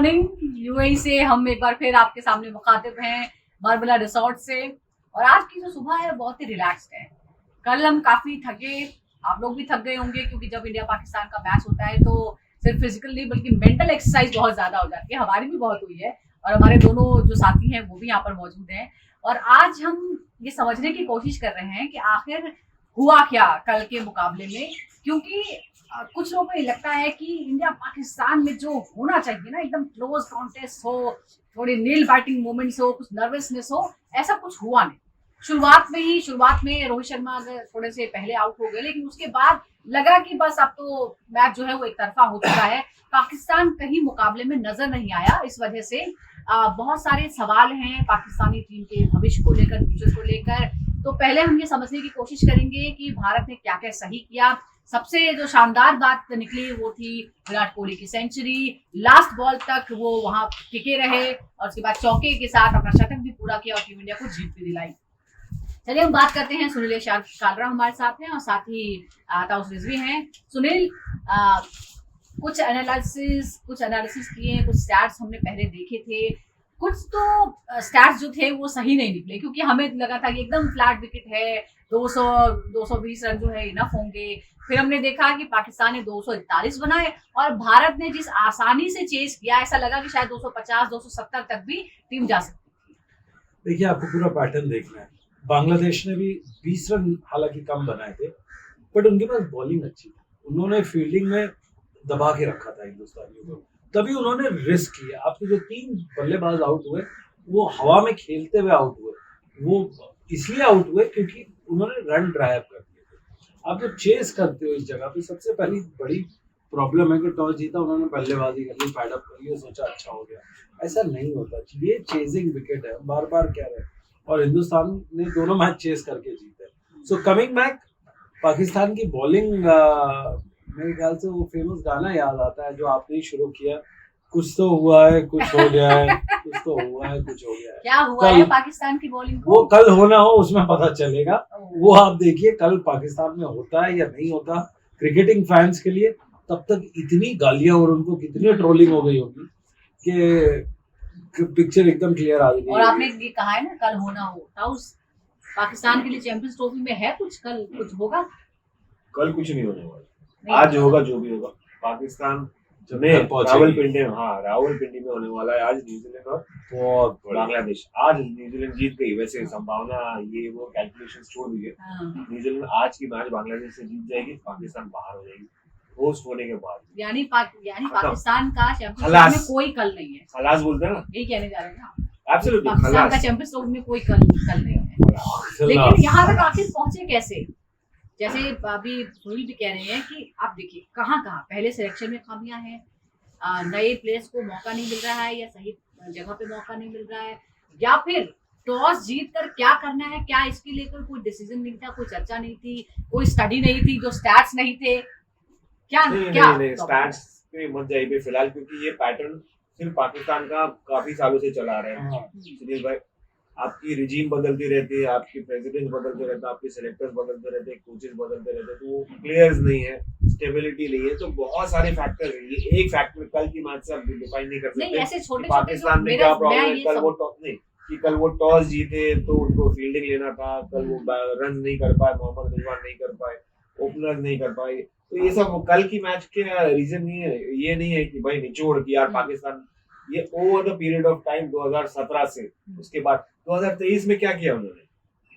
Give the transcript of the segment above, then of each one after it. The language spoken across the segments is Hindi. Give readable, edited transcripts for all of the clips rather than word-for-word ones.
मॉर्निंग यूएई से हम एक बार फिर आपके सामने मुखातिब हैं मार्बला रिसोर्ट से। और आज की जो सुबह है बहुत ही रिलैक्स्ड है। कल हम काफी थके, आप लोग भी थक गए होंगे क्योंकि जब इंडिया पाकिस्तान का मैच होता है तो सिर्फ फिजिकल नहीं बल्कि मेंटल एक्सरसाइज बहुत ज्यादा हो जाती है। हमारी भी बहुत हुई है और हमारे दोनों जो साथी हैं वो भी यहाँ पर मौजूद हैं। और आज हम ये समझने की कोशिश कर रहे हैं कि आखिर हुआ क्या कल के मुकाबले में, क्योंकि कुछ लोगों को ये लगता है कि इंडिया पाकिस्तान में जो होना चाहिए ना, एकदम क्लोज कॉन्टेस्ट हो, थोड़ी नील बाइटिंग मोमेंट्स हो, कुछ नर्वसनेस हो, ऐसा कुछ हुआ नहीं। शुरुआत में रोहित शर्मा अगर थोड़े से पहले आउट हो गए, लेकिन उसके बाद लगा कि बस अब तो मैच जो है वो एक तरफा हो चुका है। पाकिस्तान कहीं मुकाबले में नजर नहीं आया। इस वजह से बहुत सारे सवाल हैं पाकिस्तानी टीम के भविष्य को लेकर, फ्यूचर को लेकर। तो पहले हम ये समझने की कोशिश करेंगे कि भारत ने क्या क्या सही किया। सबसे जो शानदार बात निकली वो थी विराट कोहली की सेंचुरी। लास्ट बॉल तक वो वहां टिके रहे और उसके बाद चौके के साथ अपना शतक भी पूरा किया और टीम इंडिया को जीत भी दिलाई। चलिए हम बात करते हैं। सुनील कालरा हमारे साथ हैं और साथ ही ताउस रिजवी हैं। सुनील, कुछ एनालिसिस किए, कुछ स्टैट्स हमने पहले देखे थे। कुछ तो स्टैट्स जो थे वो सही नहीं निकले क्योंकि हमें लगा था कि एकदम फ्लैट विकेट है, 220 रन जो है इनफ होंगे। फिर हमने देखा कि पाकिस्तान ने 241 बनाए और भारत ने जिस आसानी से चेस किया, ऐसा लगा कि शायद 250 270 तक भी टीम जा सकती थी। देखिए, आपको पूरा पैटर्न देखना है। बांग्लादेश ने भी 20 रन हालांकि कम बनाए थे, बट उनके पास बॉलिंग अच्छी थी। उन्होंने फील्डिंग में दबा के रखा था हिंदुस्तानियों को, तभी उन्होंने रिस्क किया। आपके जो 3 बल्लेबाज आउट हुए वो हवा में खेलते हुए आउट हुए। वो इसलिए आउट हुए क्योंकि उन्होंने रन ड्राइव कर दिए थे। आप जब चेस करते हो इस जगह पे, सबसे पहली बड़ी प्रॉब्लम है कि टॉस जीता, उन्होंने बल्लेबाजी कर ली, पैड अप कर लिया, सोचा अच्छा हो गया। ऐसा नहीं होता। ये चेजिंग विकेट है, बार बार कह रहे हैं, और हिंदुस्तान ने दोनों मैच चेस करके जीते। सो कमिंग बैक, पाकिस्तान की बॉलिंग, मेरे ख्याल से वो फेमस गाना याद आता है जो आपने ही शुरू किया, कुछ तो हुआ है कुछ हो गया है, कुछ तो हुआ है कुछ हो गया है। क्या हुआ है पाकिस्तान की बॉलिंग को? वो कल होना हो उसमें पता चलेगा। वो आप देखिए कल पाकिस्तान में होता है या नहीं होता। क्रिकेटिंग फैंस के लिए तब तक इतनी गालियां और उनको कितनी ट्रोलिंग हो गई होगी कि पिक्चर एकदम क्लियर आ गई। और आपने ये कहा है ना कल होना हो, पाकिस्तान के लिए चैंपियंस ट्रॉफी में है कुछ, कल कुछ होगा? कल कुछ नहीं होने वाला। आज होगा जो भी होगा। पाकिस्तान में रावलपिंडी में होने वाला है आज न्यूजीलैंड और बांग्लादेश। आज न्यूजीलैंड जीत गई, वैसे संभावना ये वो कैलकुलेशंस छोड़ दीजिए। न्यूजीलैंड आज की मैच बांग्लादेश से जीत जाएगी, पाकिस्तान बाहर हो जाएगी होस्ट होने के बाद। यानी पाकिस्तान का चैंपियंस में कोई कल नहीं है। खलास बोलते हैं ना, यही कहने जा रहे हैं। एब्सोल्युटली पाकिस्तान का चैंपियंस ट्रॉफी में कोई कल नहीं है। लेकिन यहाँ तक आखिर पहुंचे कैसे? जैसे अभी सुनील भी कह रहे हैं कि आप देखिए कहाँ पहले सिलेक्शन में खामियां हैं, नए प्लेयर्स को मौका नहीं मिल रहा है या सही जगह पे मौका नहीं मिल रहा है, या फिर टॉस जीत कर क्या करना है, क्या इसके लेकर कोई डिसीजन नहीं था, कोई चर्चा नहीं थी, कोई स्टडी नहीं थी, जो स्टैट्स नहीं थे। क्या नहीं स्टैट्स पे मत जाइए फिलहाल, क्योंकि ये पैटर्न सिर्फ पाकिस्तान का काफी सालों से चला रहे हैं। सुनील भाई, आपकी रिजीम बदलती रहती है, आपके प्रेसिडेंट बदलते रहते हैं, आपके सिलेक्टर्स बदलते रहते हैं, कोचेस बदलते रहते हैं, तो वो प्लेयर्स नहीं है, स्टेबिलिटी नहीं है, तो बहुत सारे फैक्टर है। ये एक फैक्टर कल की मैच से आप डिफाइन नहीं कर सकते। पाकिस्तान में क्या प्रॉब्लम है, कल वो टॉस जीते तो उनको फील्डिंग लेना था, कल वो रन नहीं कर पाए, मोहम्मद रिजवान नहीं कर पाए, ओपनर नहीं कर पाए, तो ये सब कल की मैच के रीजन नहीं है। ये नहीं है कि भाई निचोड़ कि यार पाकिस्तान, ये over the period of time 2017 से उसके बाद 2023 में क्या किया उन्होंने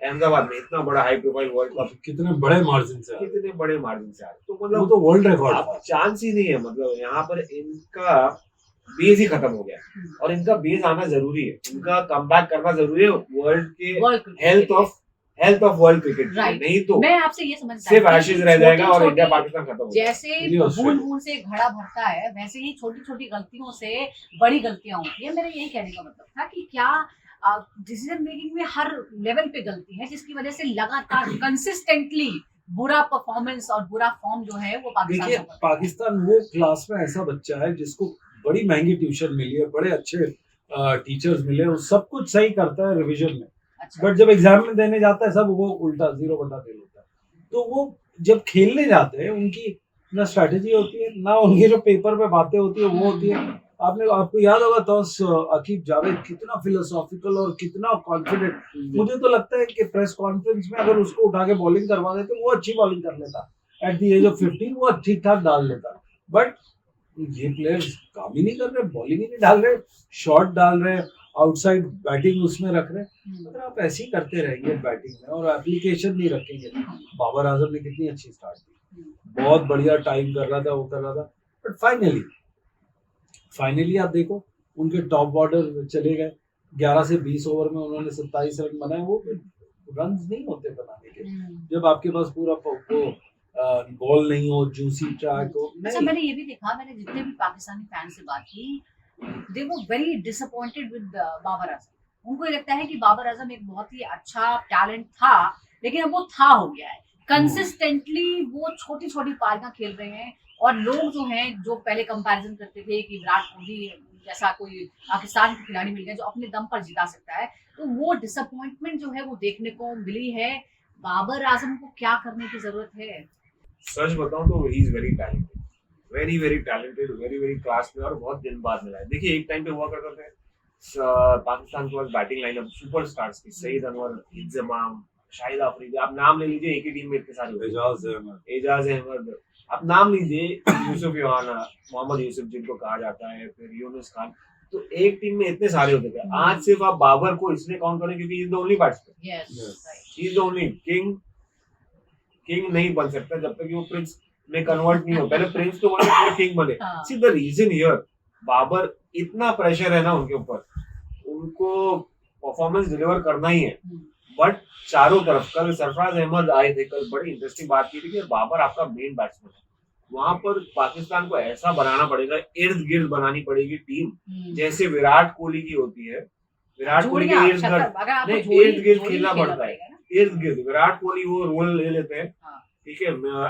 अहमदाबाद में, इतना बड़ा हाई प्रोफाइल वर्ल्ड कप, कितने बड़े मार्जिन से आए, तो मतलब तो वर्ल्ड रिकॉर्ड अब चांस ही नहीं है। मतलब यहाँ पर इनका बेस ही खत्म हो गया और इनका बेस आना जरूरी है, इनका कमबैक करना जरूरी है वर्ल्ड के हेल्थ ऑफ वर्ल्ड क्रिकेट। नहीं तो मैं आपसे ये समझ सिर्फ एशेज रह जाएगा और इंडिया पाकिस्तान खत्म हो जाएगा। जैसे बूंद से घड़ा भरता है, वैसे ही छोटी छोटी गलतियों से बड़ी गलतियां होती है। मेरा यही कहने का मतलब था कि क्या डिसीजन मेकिंग में हर लेवल पे गलती है, जिसकी वजह से लगातार कंसिस्टेंटली बुरा परफॉर्मेंस और बुरा फॉर्म जो है वो पाकिस्तान वो क्लास में ऐसा बच्चा है जिसको बड़ी महंगी ट्यूशन मिली है, बड़े अच्छे टीचर्स मिले, वो सब कुछ सही करता है रिवीजन में। बट जब एग्जाम में देने जाता है सब वो उल्टा 0/3 होता है। तो वो जब खेलने जाते हैं उनकी ना स्ट्रैटेजी होती है, ना उनकी जो पेपर पे बातें होती है वो होती है। आपको याद होगा तो अकीब जावेद कितना फिलोसॉफिकल और कितना कॉन्फिडेंट। मुझे तो लगता है कि प्रेस कॉन्फ्रेंस में अगर उसको उठा के बॉलिंग करवा देते वो अच्छी बॉलिंग कर लेता, एट द एज ऑफ 15 वो ठीक ठाक डाल लेता। बट ये प्लेयर्स काम ही नहीं कर रहे, बॉलिंग ही नहीं डाल रहे, शॉट डाल रहे, आउटसाइड बैटिंग उसमें रख रहे। अगर आप ऐसे ही करते रहेंगे बैटिंग में और एप्लीकेशन नहीं रखेंगे, बाबर आजम ने कितनी अच्छी स्टार्ट की, बहुत बढ़िया टाइम कर रहा था, वो कर रहा था, बट फाइनली आप देखो उनके टॉप बॉर्डर चले गए, 11 से 20 ओवर में उन्होंने 27 रन बनाए। वो रन नहीं होते बनाने के जब आपके पास पूरा बॉल नहीं हो, जूसी ट्रैक हो। अच्छा, मैंने ये भी देखा, मैंने जितने भी पाकिस्तानी फैन से बात की, they were very disappointed with Babar Azam. उनको ये लगता है कि बाबर आजम एक बहुत ही अच्छा टैलेंट था, लेकिन अब वो था हो गया है। कंसिस्टेंटली वो छोटी छोटी पारियां खेल रहे हैं, और लोग जो हैं, जो पहले कंपैरिजन करते थे कि विराट कोहली जैसा कोई पाकिस्तान के खिलाड़ी मिल गया जो अपने दम पर जिता सकता है, तो वो डिसअपॉइंटमेंट जो है वो देखने को मिली है। बाबर आजम को क्या करने की जरूरत है? सच बताऊं तो he is very talented, very very talented, very very class में, और बहुत दिन बाद मिला है। देखिए एक टाइम पे हुआ करते थे पाकिस्तान के पास बैटिंग लाइनअप सुपरस्टार्स की, सईद अनवर, इंजमाम, शाहिद अफरीदी, आप नाम ले लीजिए, एक ही टीम में इतने सारे होते हैं। एजाज अहमद, आप नाम लीजिए, यूसुफ योहाना, मोहम्मद यूसुफ जिनको कहा जाता है, फिर यूनुस खान, तो एक टीम में इतने सारे होते थे। आज सिर्फ आप बाबर को इसलिए काउंट करें क्योंकि he is the only batsman, he is the only king नहीं बन सकता जब तक कि वो प्रिंस में कन्वर्ट नहीं हो। पहले प्रिंस तो बने फिर किंग बने। See the reason here, Babar, इतना प्रेशर है ना उनके ऊपर, उनको परफॉर्मेंस डिलीवर करना ही है। बट चारों तरफ, कल सरफराज अहमद आए थे, कल बड़ी इंटरेस्टिंग बात की थी कि बाबर आपका मेन बैट्समैन है, वहां पर पाकिस्तान को ऐसा बनाना पड़ेगा, इर्द गिर्द बनानी पड़ेगी टीम, जैसे विराट कोहली की होती है। विराट कोहली के इर्द गिर्द खेलना पड़ता है, इर्द गिर्द विराट कोहली वो रोल ले लेते हैं, ठीक है,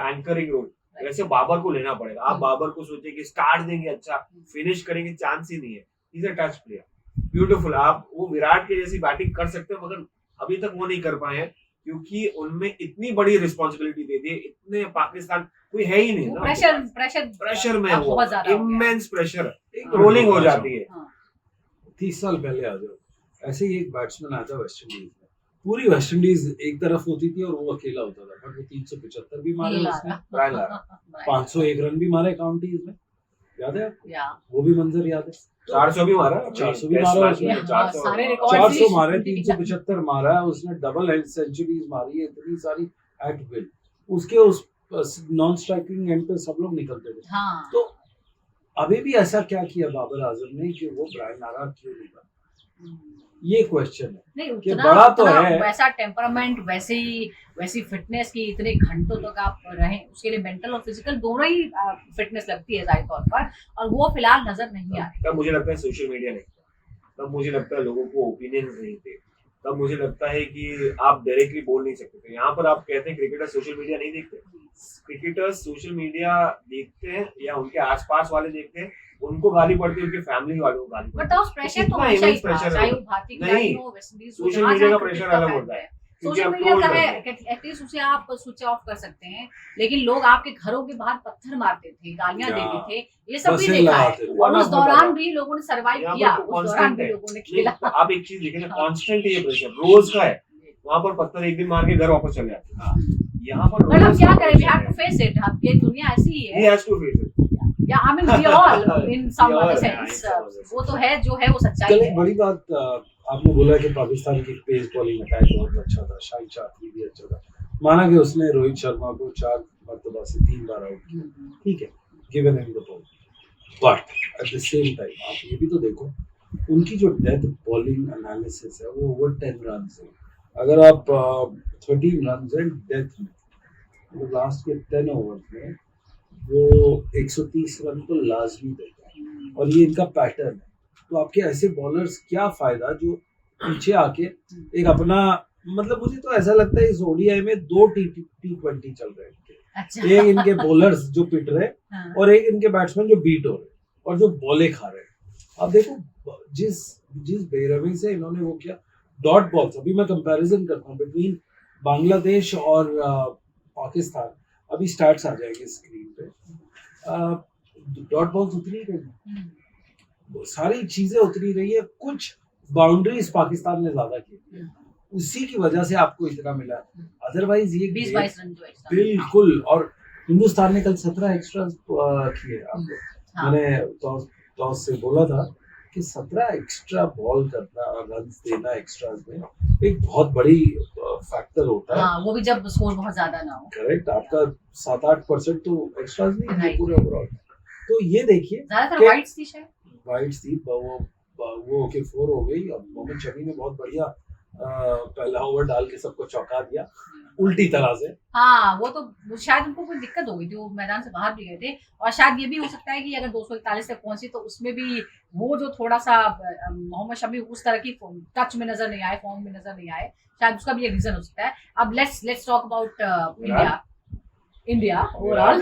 एंकरिंग रोल, वैसे बाबर को लेना पड़ेगा। आप बाबर को सोचिए कि स्टार्ट देंगे अच्छा, फिनिश करेंगे, चांस ही नहीं है। Is a touch player, beautiful. आप वो विराट के जैसी बैटिंग कर सकते हो, मगर अभी तक वो नहीं कर पाए हैं क्योंकि उनमें इतनी बड़ी रिस्पॉन्सिबिलिटी दे दी है, इतने पाकिस्तान कोई है ही नहीं ना, प्रेशर में वो इमेंस प्रेशर, रोलिंग हो जाती है। 30 साल पहले आ जाओ, ऐसे ही एक बैट्समैन आता वेस्ट इंडीज में, पूरी वेस्ट इंडीज एक तरफ होती थी और वो अकेला होता था, बट वो 375 भी मारे उसने, 501 रन भी मारे काउंटीज में, याद है आपको? वो भी मंजर याद है? 400 भी मारा, 400 भी मारा, 400 मारे, 375 मारा, उसने डबल सेंचुरीज मारी है, इतनी सारी एट विल। उसके उस नॉन स्ट्राइकिंग एंड पे सब लोग निकलते थे। तो अभी भी ऐसा क्या किया बाबर आजम ने कि वो ब्रायन लारा क्यों नहीं बना, ये क्वेश्चन है। नहीं, उतना, बड़ा तो है, वैसा टेम्परामेंट, वैसी फिटनेस की इतने घंटों तक आप रहें, उसके लिए मेंटल और फिजिकल दोनों ही फिटनेस लगती है जाहिर तौर पर, और वो फिलहाल नजर नहीं आ रही। तब मुझे लगता है सोशल मीडिया नहीं था, तब मुझे लगता है लोगों को ओपिनियन नहीं थे, तब मुझे लगता है कि आप डायरेक्टली बोल नहीं सकते थे। यहाँ पर आप कहते हैं क्रिकेटर सोशल मीडिया नहीं देखते, क्रिकेटर्स सोशल मीडिया देखते हैं या उनके आसपास वाले देखते हैं, उनको गाली पड़ती है, उनके फैमिली वालों को गाली पड़ती है। बट प्रेशर तो हमेशा ही था, चाहे वो भारतीय खिलाड़ी हो, वेस्ट इंडीज हो, सोशल मीडिया का प्रेशर अलग होता है। सोशल मीडिया का है, एटलीस्ट उसे आप स्विच ऑफ कर सकते हैं, लेकिन लोग आपके घरों के बाहर पत्थर मारते थे, गालियां देते थे, ये सब भी देखा है। और उस दौरान भी लोगों ने सर्वाइव किया, उस दौरान भी लोगों ने खेला। आप एक चीज देखें, कांस्टेंट ये प्रेशर रोज का है, वहां पर पत्थर एक दिन मार के घर वापस चले जाते हैं, यहाँ पर मतलब क्या करें, we have to face it, ये दुनिया ऐसी ही है, he has to face it। या I mean we all in some other sense, वो तो है जो है वो सच्चाई है। बड़ी बात आपने बोला कि पाकिस्तान की पेस बॉलिंग अटैक बहुत अच्छा था, शाहिद शाफी भी अच्छा था, माना कि उसने रोहित शर्मा को 4 मरतबा से 3 बार आउट किया, ठीक है, given him the ball, but at the same time आप ये भी तो देखो उनकी जो डेथ बॉलिंग एनालिसिस है वो ओवर 10 रन है। अगर आप 13 रन है डेथ में, तो लास्ट के 10 ओवर में वो 130 रन तो लाजमी देता है, और ये इनका पैटर्न है। तो आपके ऐसे बॉलर्स क्या फायदा जो पीछे आके एक अपना, मतलब मुझे तो ऐसा लगता है इस ओडीआई में 2 T20 चल रहे हैं। अच्छा। एक इनके बॉलर्स जो पिट रहे और एक इनके बैट्समैन जो बीट हो रहे और जो बॉले खा रहे हैं। अब देखो जिस बेरहमी से इन्होंने वो किया डॉट बॉल्स, अभी मैं कंपैरिजन करता हूँ बिटवीन बांग्लादेश और पाकिस्तान, अभी स्टैट्स आ जाएंगे स्क्रीन पे, डॉट बॉल्स उतनी ही रही, सारी चीजें उतरी रही है, कुछ बाउंड्रीज पाकिस्तान ने ज्यादा की है, उसी की वजह से आपको इतना मिला। अदरवाइज ये 20-22 रन जो एक्स्ट्रा। बिल्कुल। और हिंदुस्तान ने कल 17 एक्स्ट्रा किए। आपको हाँ। मैंने टॉस से बोला था कि 17 एक्स्ट्रा बॉल करना, रन देना एक्स्ट्राज में एक बहुत बड़ी फैक्टर होता है। हाँ, वो भी जब स्कोर बहुत ज्यादा ना हो। करेक्ट, आपका 7-8% तो एक्स्ट्राज नहीं है Right. पूरे ओवरऑल। तो ये देखिए ज्यादातर कि- वाइट्स थी शायद। वाइट्स थी, वो ओके 4 हो गई। और मोहम्मद शमी ने बहुत बढ़िया पहला ओवर डाल के सबको चौंका दिया उल्टी तरह से। हाँ, वो शायद उनको कोई दिक्कत हो गई थी, वो मैदान से बाहर भी गए थे। और शायद ये भी हो सकता है कि अगर 241 तक पहुंची तो उसमें भी वो जो थोड़ा सा मोहम्मद शमी उस तरह की टच में नजर नहीं आए, फॉर्म में नजर नहीं आए, शायद उसका भी एक रीजन हो सकता है। अब let's talk about India overall.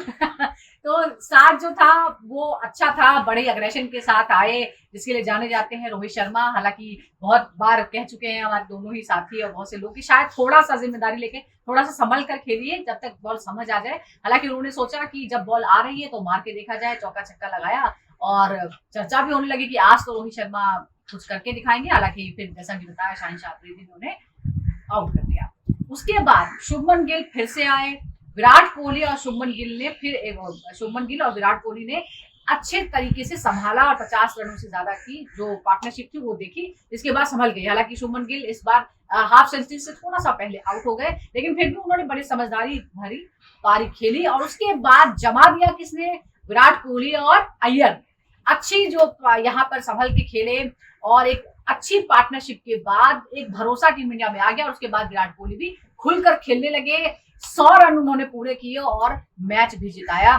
तो स्टार्ट जो था वो अच्छा था, बड़े अग्रेशन के साथ आए, जिसके लिए जाने जाते हैं रोहित शर्मा। हालांकि बहुत बार कह चुके हैं हमारे दोनों ही साथी और बहुत से लोग कि शायद थोड़ा सा जिम्मेदारी लेके थोड़ा सा संभल कर खेलिए जब तक बॉल समझ आ जाए। हालांकि उन्होंने सोचा कि जब बॉल आ रही है तो मार के देखा जाए, चौका छक्का लगाया और चर्चा भी होने लगी कि आज तो रोहित शर्मा कुछ करके दिखाएंगे। हालांकि फिर जैसा कि बताया शाहिन अफरीदी ने उन्हें आउट कर दिया। उसके बाद शुभमन गिल फिर से आए। विराट कोहली और शुभमन गिल और विराट कोहली ने अच्छे तरीके से संभाला और 50 रनों से ज्यादा की जो पार्टनरशिप थी वो देखी, इसके बाद संभल गई। हालांकि शुभमन गिल इस बार हाफ सेंचुरी से थोड़ा सा पहले आउट हो गए, लेकिन फिर भी उन्होंने बड़ी समझदारी भरी पारी खेली। और उसके बाद जमा दिया किसने? विराट कोहली और अय्यर। अच्छी जो यहाँ पर संभल के खेले और एक अच्छी पार्टनरशिप के बाद एक भरोसा टीम इंडिया में आ गया। और उसके बाद विराट कोहली भी खुलकर खेलने लगे। 100 रन उन्होंने पूरे किए और मैच भी जिताया।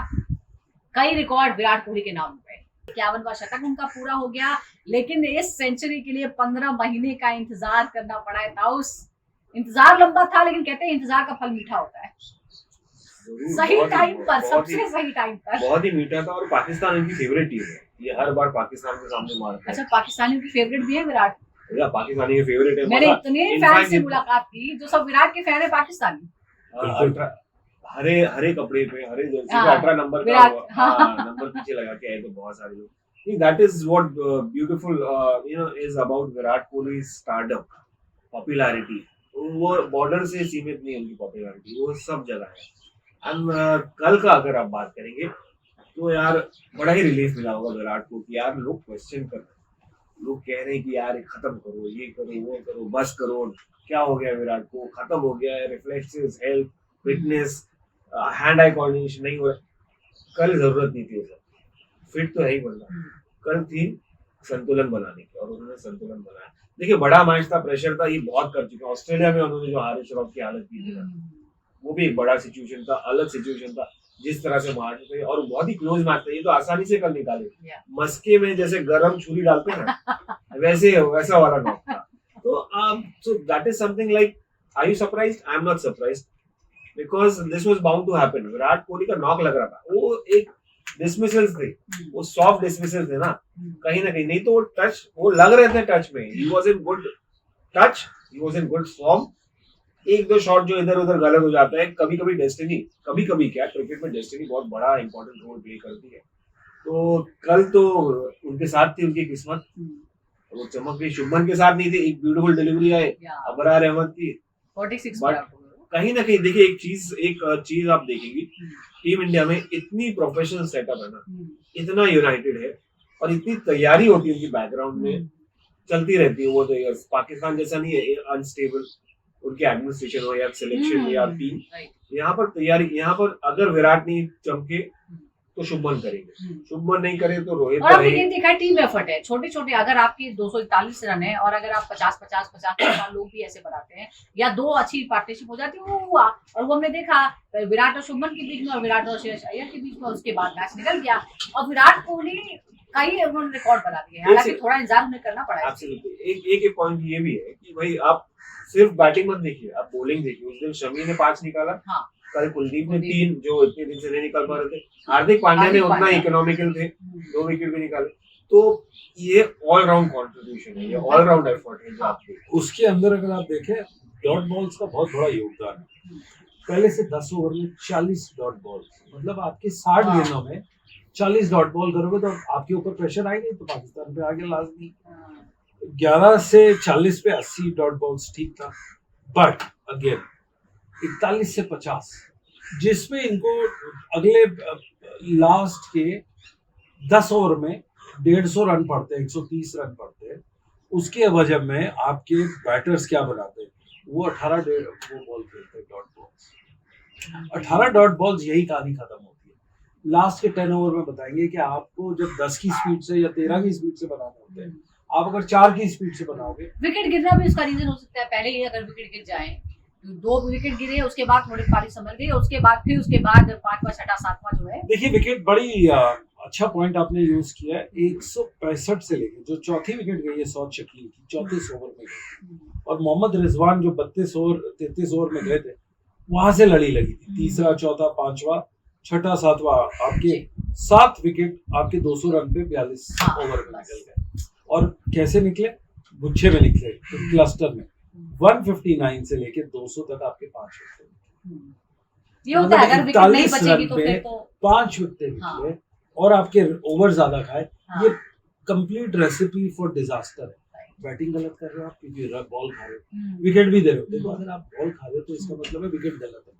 कई रिकॉर्ड विराट कोहली के नाम पे। 51वां शतक उनका पूरा हो गया, लेकिन इस सेंचुरी के लिए 15 महीने का इंतजार करना पड़ा है। ताउस, इंतजार लंबा था, लेकिन कहते हैं इंतजार का फल मीठा होता है। सही टाइम पर, सबसे सही टाइम पर। बहुत ही मीठा था। और पाकिस्तान इनकी फेवरेट टीम है, ये हर बार पाकिस्तान के सामने मारता है। अच्छा, पाकिस्तानी की फेवरेट भी है विराट? या पाकिस्तानी के फेवरेट है। मैंने इतने फैन से मुलाकात की जो सब विराट के फैन है पाकिस्तानी। हरे कपड़े पे, हरे जर्सी पे 18 नंबर का नंबर पीछे लगा के आए थे बहुत सारे लोग। That is what beautiful is about Virat Kohli stardom, popularity. वो बॉर्डर से सीमित नहीं है उनकी पॉपुलैरिटी, वो सब जगह है। एंड कल का अगर आप बात करेंगे तो यार बड़ा ही रिलीफ मिला होगा विराट को कि यार लोग क्वेश्चन कर रहे हैं, लोग कह रहे हैं कि यार खत्म करो, ये करो, वो करो, बस करो, क्या हो गया विराट को, खत्म हो गया है, reflexes, health, fitness, hand eye coordination नहीं हो रहा। कल जरूरत नहीं थी उसे, फिट तो है ही बंदा। कल थी संतुलन बनाने की और उन्होंने संतुलन बनाया। देखिए बड़ा मैच था, प्रेशर था, ये बहुत कर चुके हैं। ऑस्ट्रेलिया में उन्होंने जो हारिस श्रॉफ की हालत की थी वो भी एक बड़ा सिचुएशन था, अलग सिचुएशन था जिस तरह से मारने थे। और बहुत ही क्लोज मैच था, ये तो आसानी से कल निकाले। मस्के में जैसे गरम छुरी डालते हैं ना वैसा वाला नॉक था। तो that is something like, are you surprised? I am not surprised because this was bound to happen. Virat Kohli का नॉक लग रहा था, वो एक डिसमिसल्स थे, वो सॉफ्ट डिसमिसल थे ना कहीं ना कहीं, नहीं तो वो टच, वो लग रहे थे टच में। He was in good touch, he was in good form. एक दो शॉट जो इधर उधर गलत हो जाता है, कभी कभी डेस्टिनी, कभी कभी क्या क्रिकेट में डेस्टिनी बहुत बड़ा इंपॉर्टेंट रोल प्ले करती है। तो कल तो उनके साथ थी उनकी किस्मत, वो चमक गई। शुभमन के साथ नहीं थी, एक ब्यूटीफुल डिलीवरी है अबरार अहमद की 46। कहीं ना कहीं देखिए एक चीज आप देखेंगी, टीम इंडिया में इतनी प्रोफेशनल सेटअप है ना, इतना यूनाइटेड है और इतनी तैयारी होती है उनकी बैकग्राउंड में, चलती रहती है वो। तो पाकिस्तान जैसा नहीं है अनस्टेबल, उनके एडमिनिस्ट्रेशन हो या सिलेक्शन या टीम। यहाँ पर तैयारी, यहाँ पर अगर विराट नहीं चमके तो शुभमन करेंगे, शुभमन नहीं करे तो रोहित। और आपने ये देखा है टीम एफर्ट है, छोटे छोटे, अगर आपके 241 रन है और अगर आप 50 लोग भी ऐसे बनाते हैं या दो अच्छी पार्टनरशिप हो जाती है, वो हुआ। और वो हमने देखा विराट और शुभमन के बीच में और विराट और श्रेयस अय्यर के बीच में, उसके बाद मैच निकल गया और विराट कोहली कई उन्होंने रिकॉर्ड बना दिए। हालांकि थोड़ा इंतजार उन्हें करना पड़ा है। एक पॉइंट ये भी है कि भाई आप सिर्फ बैटिंग मत देखिए, आप बॉलिंग देखिए। उस दिन शमी ने 5 निकाला, कल कुलदीप ने 3, जो इतने दिन से नहीं निकाल पा रहे थे। हार्दिक पांड्या ने उतना इकोनॉमिकल थे, 2 विकेट भी निकाले। तो ये ऑल राउंड कॉन्ट्रीब्यूशन है, ये ऑल राउंड एफर्ट है जो आपके। उसके अंदर अगर आप देखें डॉट बॉल्स का बहुत बड़ा योगदान है। पहले से 10 ओवर में 40 डॉट बॉल्स, मतलब आपके 60 गेंदों में 40 डॉट बॉल करोगे तो आपके ऊपर प्रेशर आएगा, तो पाकिस्तान पे आगे लाजमी। 11 से 40 पे 80 डॉट बॉल्स ठीक था, बट अगेन 41 से 50 जिसमें इनको अगले लास्ट के 10 ओवर में 150 रन पड़ते हैं, 130 रन पड़ते हैं। उसके वजह में आपके बैटर्स क्या बनाते हैं, वो 18 वो बॉल खेलते हैं, डॉट बॉल्स। 18 डॉट बॉल्स, यही कहानी खत्म होती है। लास्ट के 10 ओवर में बताएंगे कि आपको जब 10 की स्पीड से या 13 की स्पीड से बनाने होते हैं, आप अगर 4 की स्पीड से बनाओगे। विकेट गिरना भी उसका रीजन हो सकता है। पहले ही अगर विकेट गिर जाए, 2 विकेट गिरे, उसके बाद थोड़ी पारी संभल गई, उसके बाद 5वां 6वां 7वां जो है। देखिए विकेट बड़ी अच्छा पॉइंट आपने यूज किया है। 165 से लेके जो चौथी विकेट गई है सौद शकील की, 34 ओवर में गई, और मोहम्मद रिजवान जो 32 ओवर 33 ओवर में गए थे, वहां से लड़ी लगी थी। तीसरा, चौथा, 5वां, 6वां, 7वां, आपके 7 विकेट आपके 200 रन पे 42 ओवर में निकल गए। और कैसे निकले? गुच्छे में निकले, क्लस्टर में। 159 से लेके 200 तक आपके 5 विकेट। ये होता है, अगर विकेट नहीं बचेगी तो फिर तो 5 विकेट निकले और आपके ओवर ज्यादा खाए। ये कंप्लीट रेसिपी फॉर डिजास्टर है। बैटिंग गलत कर रहे हो आप, क्योंकि बॉल खा रहे हो, विकेट भी दे रहे हो। देखो अगर आप बॉल खा रहे हो तो इसका मतलब है विकेट गलत है,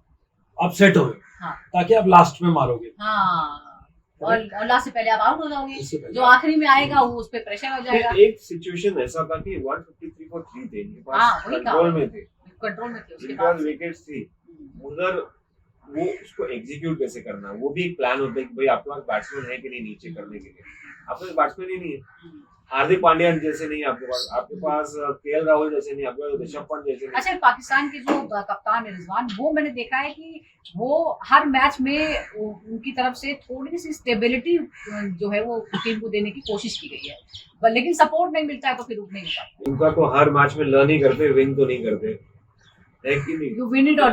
आप सेट हो गए, ताकि आप लास्ट में मारोगे। और लास्ट से पहले आप आउट हो जाओगे, जो आखिरी में आएगा वो उस पे प्रेशर हो जाएगा। एक सिचुएशन ऐसा था कि 153 फॉर 3 थे, इनके पास कंट्रोल में थे, उसके पास विकेट्स थी, उधर वो उसको एग्जीक्यूट कैसे करना, वो भी एक प्लान होता है कि भाई आपके पास बैट्समैन है कि नहीं नीचे करने के लिए। आपके पास बैट्समैन ही नहीं है, हार्दिक पांड्या जैसे नहीं आपके पास केएल राहुल जैसे नहीं, आपके पास ऋषभ पंत जैसे नहीं। अच्छा, पाकिस्तान के जो कप्तान है रिजवान, वो मैंने देखा है कि वो हर मैच में उनकी तरफ से थोड़ी सी स्टेबिलिटी जो है वो टीम को देने की कोशिश की गई है, लेकिन सपोर्ट नहीं मिलता है तो फिर रुक नहीं पाता। उनका तो हर मैच में लर्न ही करते, विन तो नहीं करते है कि नहीं। You win it or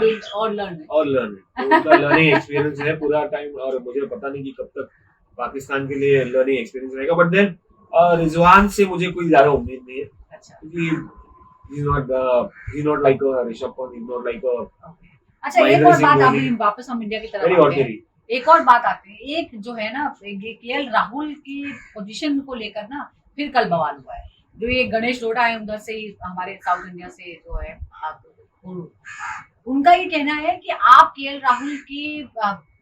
learn it. और लर्न, तो उनका लर्निंग एक्सपीरियंस है पूरा टाइम, और मुझे पता नहीं कि कब तक पाकिस्तान के लिए लर्निंग एक्सपीरियंस रहेगा। बट देन रिजवान से मुझे कोई ज्यादा उम्मीद नहीं है, क्योंकि he's not like a Rishabh Pant, he's not like a अच्छा, एक और बात, अभी वापस हम इंडिया की तरफ आते हैं। एक और बात आते हैं, एक जो है ना, ये केएल राहुल की पोजीशन को लेकर ना फिर कल बवाल हुआ है। जो ये गणेश रोड़ा है उधर से ही, हमारे साउथ इंडिया से जो है, उनका ये कहना है कि आप केएल राहुल की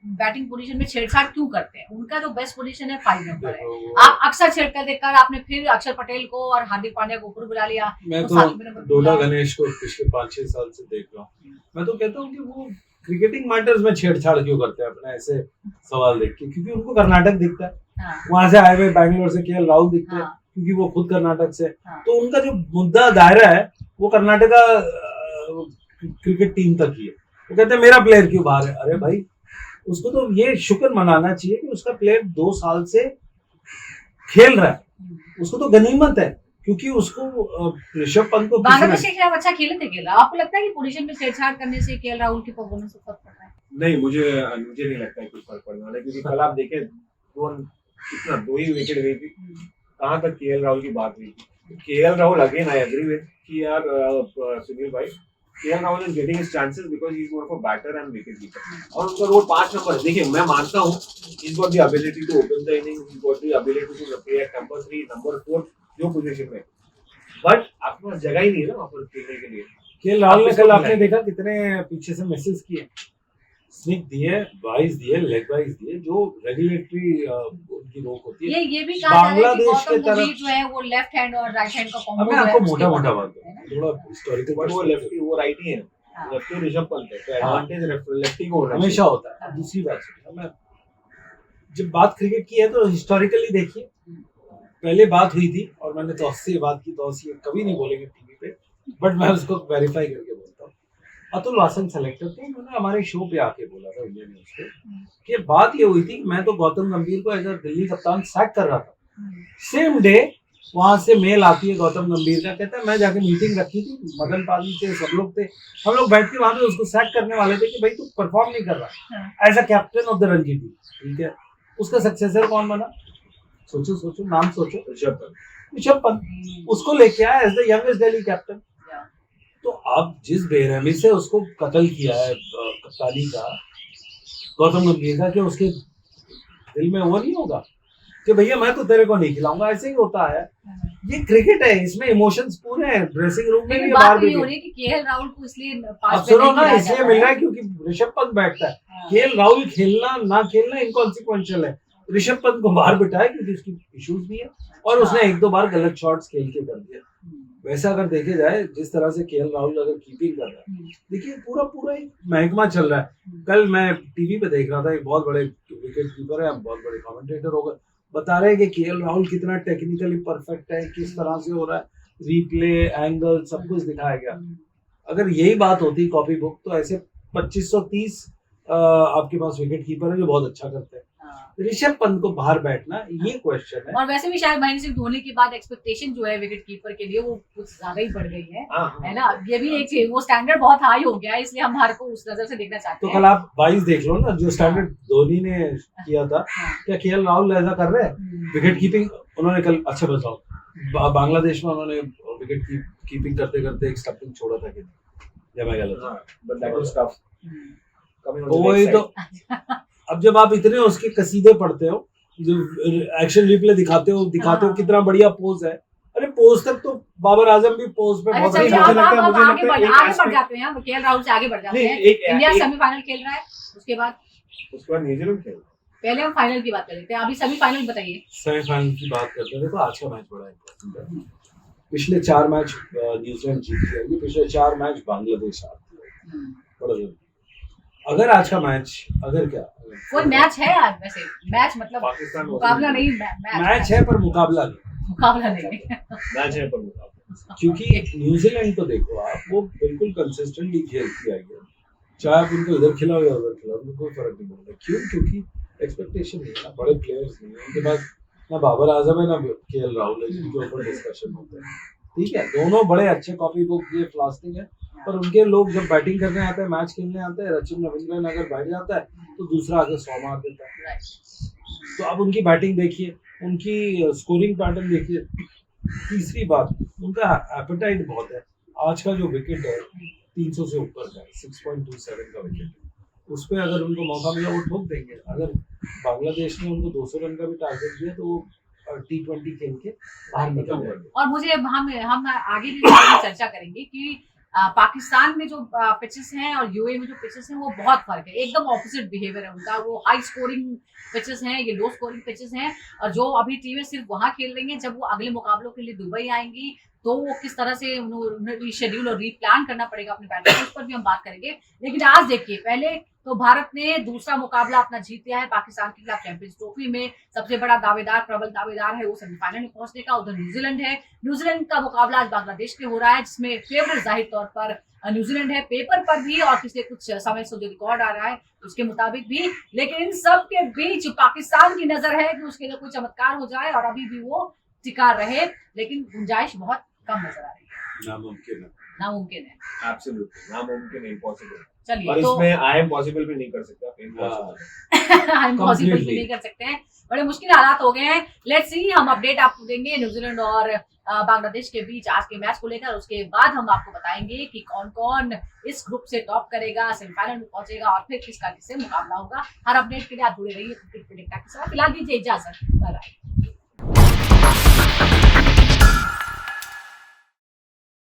बैटिंग पोजीशन में छेड़छाड़ क्यों करते हैं? उनका जो बेस्ट पोजीशन है 5 नंबर है। आप अक्सर छेड़कर देखकर आपने फिर अक्षर पटेल को और हार्दिक पांड्या को ऊपर बुला लिया। मैं तो डोला गणेश को पिछले 5-6 साल से देख रहा हूँ। मैं तो कहता हूँ कि वो क्रिकेटिंग मैटर्स में छेड़छाड़ क्यों करते हैं अपना ऐसे सवाल देख के, क्योंकि उनको कर्नाटक दिखता है, वहां से आए हुए बैंगलोर से केएल राहुल दिखते हैं, क्योंकि वो खुद कर्नाटक से। तो उनका जो मुद्दा दायरा है वो कर्नाटका क्रिकेट टीम तक ही है। वो कहते हैं मेरा प्लेयर क्यों बाहर है। अरे भाई, उसको तो ये शुक्र मनाना चाहिए कि उसका प्लेयर 2 साल से खेल रहा है, उसको तो गनीमत है, क्योंकि उसको ऋषभ पंत को बांग्लादेश के खिलाफ अच्छा खेले थे केएल। आपको लगता है कि पोजीशन में छेड़छाड़ करने से केएल राहुल की परफॉर्मेंस पर फर्क पड़ता है? नहीं, मुझे नहीं लगता है कुछ फर्क पड़ने वाला है, क्योंकि कल आप देखें कितना 2 ही विकेट गई थी, कहाँ तक केएल राहुल की बात हुई थी। KL Rahul again I agree with कि यार सुनील भाई, KL Rahul is getting his chances because he is more of a batter and wicket keeper, और उनका रोल 5 नंबर है। देखिए, मैं मानता हूँ he is got the ability to open the inning, he got the ability to play at number 3, number 4 जो पोजीशन में, बट आपके पास जगह ही नहीं है ना वहां पर खेलने के लिए। केएल राहुल ने कल आपने देखा कितने पीछे से मैसेज किए, स्निक दिए, वाइज दिए, लेग वाइज दिए, जो रेगुलेटरी उनकी रोक होती है। ये भी कहा जा रहा है कि बांग्लादेश के तरफ जो है वो लेफ्ट हैंड और राइट हैंड का कॉम्बो है। मैं आपको मोटा-मोटा बात थोड़ा हिस्टोरिकल, बट वो लेफ्टी, वो राइटी है, लेफ्टी ऋषभ पंत है, तो एडवांटेज लेफ्टी को हमेशा होता है। दूसरी बात सुनिए, मैं जब बात क्रिकेट की है तो हिस्टोरिकली देखिए, पहले बात हुई थी और मैंने तौस से बात की, तौस ये कभी नहीं बोलेंगे टीवी पे, बट मैं उसको वेरीफाई करके बोलता हूँ। अतुल वासन सेलेक्टर थे, उन्होंने हमारे शो पे आके बोला था इंडियन न्यूज पे कि बात ये हुई थी, मैं तो गौतम गंभीर को एज अ दिल्ली कप्तान सैक कर रहा था। सेम डे वहां से मेल आती है गौतम गंभीर का, कहता है मैं जाके मीटिंग रखी थी, मदन पाजी थे, सब लोग थे, हम लोग बैठ के वहां पे उसको सैक करने वाले थे कि भाई तू परफॉर्म नहीं कर रहा as a captain of the Ranji team. ठीक है, उसका सक्सेसर कौन बना? सोचो, नाम सोचो, ऋषभ पंत। उसको लेके आया as the youngest Delhi captain. तो अब जिस बेरहमी से उसको कत्ल किया है कप्तानी का, गौतम गंभीर का, कि उसके दिल में वो नहीं होगा कि भैया मैं तो तेरे को नहीं खिलाऊंगा, ऐसे ही होता है। ये क्रिकेट है, इसमें इमोशंस पूरे हैं, ड्रेसिंग रूम में भी लेकिन बाहर बात भी। ये हो रही है कि केएल राहुल को इसलिए अब 5 पे सुनो नहीं ना, खिलाया इसलिए जाता मिल रहा है। है क्योंकि ऋषभ पंत बैठता है। हाँ। केएल राहुल खेलना ना खेलना इनकॉन्सिक्वेंशियल है, ऋषभ पंत को बाहर बिठाया क्योंकि उसकी इश्यूज भी है और उसने एक दो बार गलत शॉट्स खेल के कर दिया। वैसा अगर देखे जाए जिस तरह से केएल राहुल अगर कीपिंग कर रहा है, देखिए पूरा पूरा एक महकमा चल रहा है। कल मैं टीवी पे देख रहा था, एक बहुत बड़े विकेट कीपर है, बहुत बड़े कमेंटेटर हो गए, बता रहे हैं कि केएल राहुल कितना टेक्निकली परफेक्ट है, किस तरह से हो रहा है, रिप्ले एंगल सब कुछ दिखाया गया। अगर यही बात होती कॉपी बुक तो ऐसे 2530 आपके पास विकेट कीपर है जो बहुत अच्छा करते हैं। ऋषभ पंत को बाहर बैठना ये क्वेश्चन है। और वैसे भी शायद महेंद्र सिंह धोनी के बाद एक्सपेक्टेशन जो है विकेट कीपर के लिए वो कुछ ज्यादा ही बढ़ गई है ना। ये भी एक वो स्टैंडर्ड बहुत हाई हो गया है, इसलिए हम भारत को उस नजर से देखना चाहते तो हैं। कल आप 22 देख लो ना, जो स्टैंडर्ड धोनी ने किया था, क्या केएल राहुल ऐसा कर रहे हैं? विकेट कीपिंग उन्होंने कल, अच्छा बताओ, बांग्लादेश में उन्होंने विकेट कीपिंग करते करते एक स्टंपिंग छोड़ा था कि जब मैं गलत वही तो। अब जब आप इतने उसके कसीदे पढ़ते हो, जो एक्शन रिप्ले दिखाते हो कितना बढ़िया पोज है। अरे पोज तक तो बाबर आजम भी पोज पे बहुत अच्छा, अच्छा लगता है। अब मुझे आगे लगता बढ़ है जाते हैं, केएल राहुल से आगे बढ़ जाते हैं। इंडिया सेमीफाइनल खेल रहा है, उसके बाद न्यूजीलैंड खेल। पहले हम फाइनल की बात कर लेते हैं, अभी सेमीफाइनल बताइए। सेमीफाइनल की बात करते हैं। देखो आज का मैच बड़ा इंपॉर्टेंट है। पिछले 4 मैच न्यूजीलैंड जीती है, पिछले 4 मैच बांग्लादेश हारती है, बड़ा जरूरी। अगर आज का मैच, अगर क्या कोई मैच है आज, वैसे मैच मतलब पाकिस्तान मुकाबला नहीं, मैच है पर मुकाबला नहीं, मैच है पर मुकाबला। क्योंकि न्यूजीलैंड तो देखो आप, वो बिल्कुल कंसिस्टेंटली खेलती आई है, चाहे आप उनको इधर खिलाओ या उधर खिलाओ, उनको कोई फर्क नहीं पड़ता। क्यों? क्योंकि एक्सपेक्टेशन नहीं है, बड़े प्लेयर्स नहीं है उनके पास, ना बाबर आजम है ना केएल राहुल है जिनके ऊपर डिस्कशन होता है। ठीक है, दोनों बड़े अच्छे कॉपी बुक ये फ्लास्टिंग है, पर उनके लोग जब बैटिंग करने आते हैं, मैच खेलने आते हैं, रचिन रविंद्रन अगर बैठ जाता है तो दूसरा आगे 100 मार देता है। तो अब उनकी बैटिंग देखिए, उनकी स्कोरिंग पैटर्न देखिए। तीसरी बात, उनका एपेटाइट बहुत है। आज का जो विकेट है 300 से ऊपर का, 6.27 का विकेट, उस पर अगर उनको मौका मिला वो ठोक देंगे। अगर बांग्लादेश ने उनको 200 रन का भी टारगेट दिया तो वो T20 खेल के बाहर निकल जाएंगे। और मुझे हम आगे भी चर्चा करेंगे कि पाकिस्तान में जो पिचेस हैं और यूए में जो पिचेस हैं वो बहुत फर्क है, एकदम ऑपोजिट बिहेवियर है उनका। वो हाई स्कोरिंग पिचेस हैं, ये लो स्कोरिंग पिचेस हैं, और जो अभी टीमें सिर्फ वहां खेल रही हैं, जब वो अगले मुकाबलों के लिए दुबई आएंगी तो वो किस तरह से उन्हें रीशेड्यूल और रीप्लान करना पड़ेगा अपने पैटर्न, उस पर भी हम बात करेंगे। लेकिन आज देखिए, पहले तो भारत ने दूसरा मुकाबला अपना जीत लिया है पाकिस्तान के खिलाफ चैंपियंस ट्रॉफी में। सबसे बड़ा दावेदार, प्रबल दावेदार है वो सेमीफाइनल में पहुंचने का, उधर न्यूजीलैंड है। न्यूजीलैंड का मुकाबला आज बांग्लादेश के हो रहा है, जिसमें फेवरेट जाहिर तौर पर न्यूजीलैंड है, पेपर पर भी और पिछले कुछ समय से जो रिकॉर्ड आ रहा है उसके मुताबिक भी। लेकिन इन सब के बीच पाकिस्तान की नजर है कि उसके लिए कोई चमत्कार हो जाए और अभी भी वो टिका रहे, लेकिन गुंजाइश बहुत कम नजर आ रही है। नामुमकिन है, एब्सोल्युटली नामुमकिन, इम्पॉसिबल। चलिए, और तो इसमें आई एम पॉसिबल भी नहीं कर सकता, इम्पॉसिबल भी नहीं कर सकते हैं, बड़े मुश्किल हालात हो गए हैं। लेट्स सी, हम अपडेट आपको देंगे न्यूजीलैंड और बांग्लादेश के बीच आज के मैच को लेकर। उसके बाद हम आपको बताएंगे कि कौन कौन इस ग्रुप से टॉप करेगा, सेमीफाइनल में पहुंचेगा और फिर किसका किससे मुकाबला होगा। हर अपडेट के लिए आप जुड़े रहिए क्रिकेट प्रेडिक्टर के साथ। फिलहाल दीजिए इजाजत, बाय बाय।